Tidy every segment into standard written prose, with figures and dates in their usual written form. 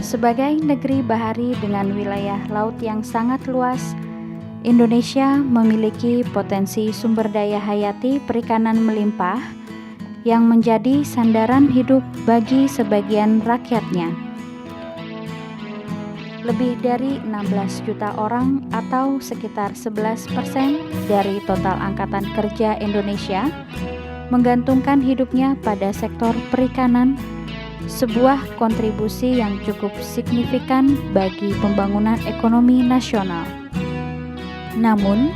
Sebagai negeri bahari dengan wilayah laut yang sangat luas, Indonesia memiliki potensi sumber daya hayati perikanan melimpah yang menjadi sandaran hidup bagi sebagian rakyatnya. Lebih dari 16 juta orang atau sekitar 11% dari total angkatan kerja Indonesia menggantungkan hidupnya pada sektor perikanan, sebuah kontribusi yang cukup signifikan bagi pembangunan ekonomi nasional. Namun,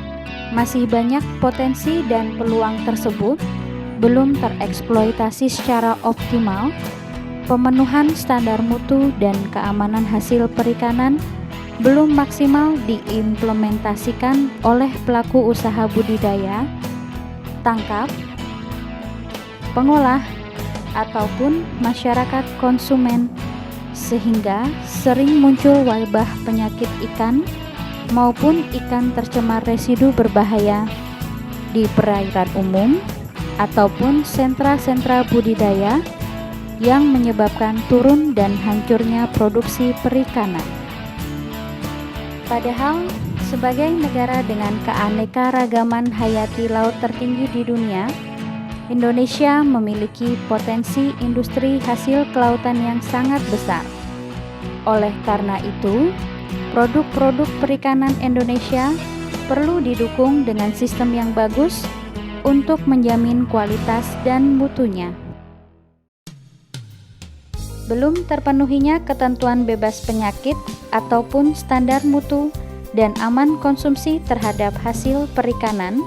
masih banyak potensi dan peluang tersebut belum tereksploitasi secara optimal. Pemenuhan standar mutu dan keamanan hasil perikanan belum maksimal diimplementasikan oleh pelaku usaha budidaya, tangkap, pengolah, ataupun masyarakat konsumen, sehingga sering muncul wabah penyakit ikan maupun ikan tercemar residu berbahaya di perairan umum ataupun sentra-sentra budidaya yang menyebabkan turun dan hancurnya produksi perikanan. Padahal, sebagai negara dengan keanekaragaman hayati laut tertinggi di dunia, Indonesia memiliki potensi industri hasil kelautan yang sangat besar. Oleh karena itu, produk-produk perikanan Indonesia perlu didukung dengan sistem yang bagus untuk menjamin kualitas dan mutunya. Belum terpenuhinya ketentuan bebas penyakit ataupun standar mutu dan aman konsumsi terhadap hasil perikanan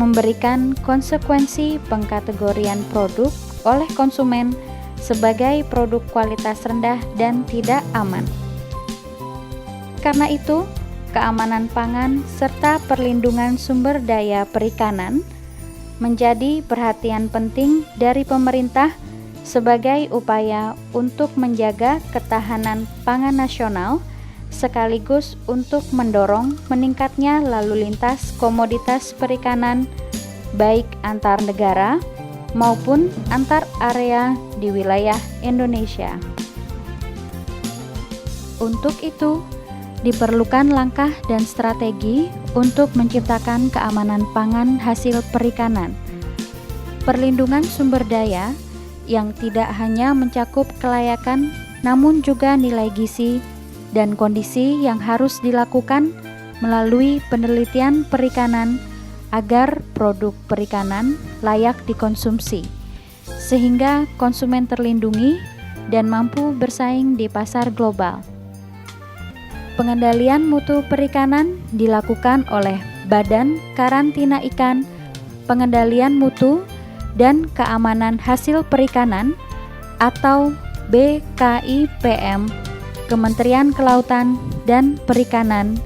memberikan konsekuensi pengkategorian produk oleh konsumen sebagai produk kualitas rendah dan tidak aman. Karena itu, keamanan pangan serta perlindungan sumber daya perikanan menjadi perhatian penting dari pemerintah sebagai upaya untuk menjaga ketahanan pangan nasional sekaligus untuk mendorong meningkatnya lalu lintas komoditas perikanan baik antar negara maupun antar area di wilayah Indonesia. Untuk itu, diperlukan langkah dan strategi untuk menciptakan keamanan pangan hasil perikanan, perlindungan sumber daya yang tidak hanya mencakup kelayakan, namun juga nilai gizi dan kondisi yang harus dilakukan melalui penelitian perikanan agar produk perikanan layak dikonsumsi, sehingga konsumen terlindungi dan mampu bersaing di pasar global. Pengendalian mutu perikanan dilakukan oleh Badan Karantina Ikan, Pengendalian Mutu dan Keamanan Hasil Perikanan atau BKIPM, Kementerian Kelautan dan Perikanan,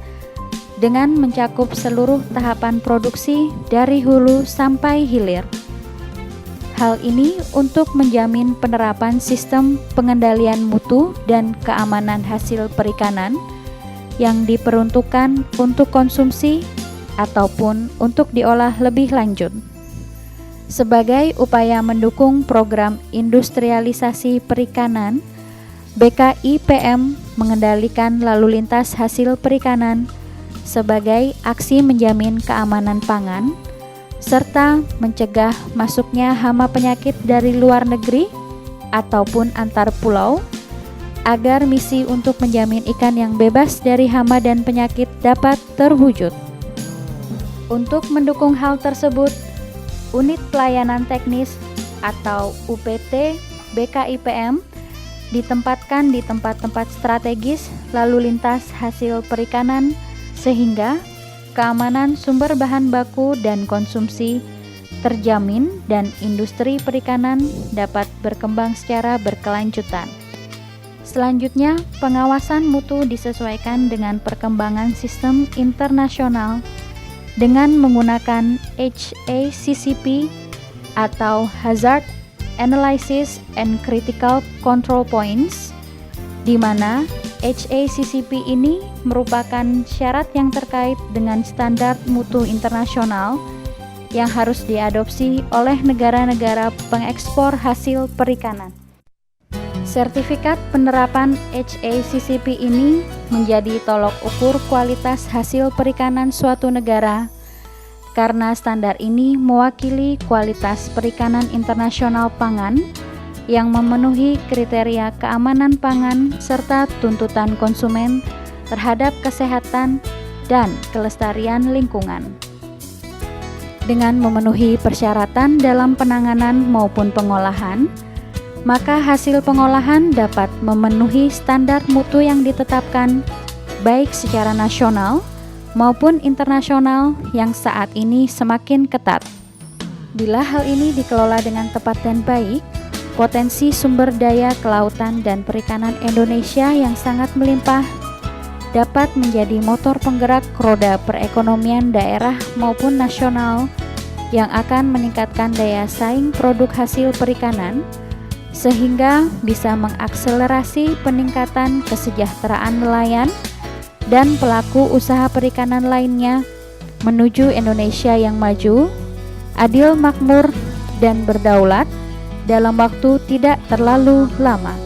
dengan mencakup seluruh tahapan produksi dari hulu sampai hilir. Hal ini untuk menjamin penerapan sistem pengendalian mutu dan keamanan hasil perikanan yang diperuntukkan untuk konsumsi ataupun untuk diolah lebih lanjut. Sebagai upaya mendukung program industrialisasi perikanan, BKIPM mengendalikan lalu lintas hasil perikanan sebagai aksi menjamin keamanan pangan serta mencegah masuknya hama penyakit dari luar negeri ataupun antar pulau agar misi untuk menjamin ikan yang bebas dari hama dan penyakit dapat terwujud. Untuk mendukung hal tersebut, Unit Pelayanan Teknis atau UPT BKIPM ditempatkan di tempat-tempat strategis lalu lintas hasil perikanan sehingga keamanan sumber bahan baku dan konsumsi terjamin dan industri perikanan dapat berkembang secara berkelanjutan. Selanjutnya, pengawasan mutu disesuaikan dengan perkembangan sistem internasional dengan menggunakan HACCP atau Hazard Analysis and Critical Control Points, di mana HACCP ini merupakan syarat yang terkait dengan standar mutu internasional yang harus diadopsi oleh negara-negara pengekspor hasil perikanan. Sertifikat penerapan HACCP ini menjadi tolok ukur kualitas hasil perikanan suatu negara karena standar ini mewakili kualitas perikanan internasional pangan yang memenuhi kriteria keamanan pangan serta tuntutan konsumen terhadap kesehatan dan kelestarian lingkungan. Dengan memenuhi persyaratan dalam penanganan maupun pengolahan, maka hasil pengolahan dapat memenuhi standar mutu yang ditetapkan baik secara nasional maupun internasional yang saat ini semakin ketat. Bila hal ini dikelola dengan tepat dan baik, potensi sumber daya kelautan dan perikanan Indonesia yang sangat melimpah dapat menjadi motor penggerak roda perekonomian daerah maupun nasional yang akan meningkatkan daya saing produk hasil perikanan sehingga bisa mengakselerasi peningkatan kesejahteraan nelayan dan pelaku usaha perikanan lainnya menuju Indonesia yang maju, adil, makmur, dan berdaulat dalam waktu tidak terlalu lama.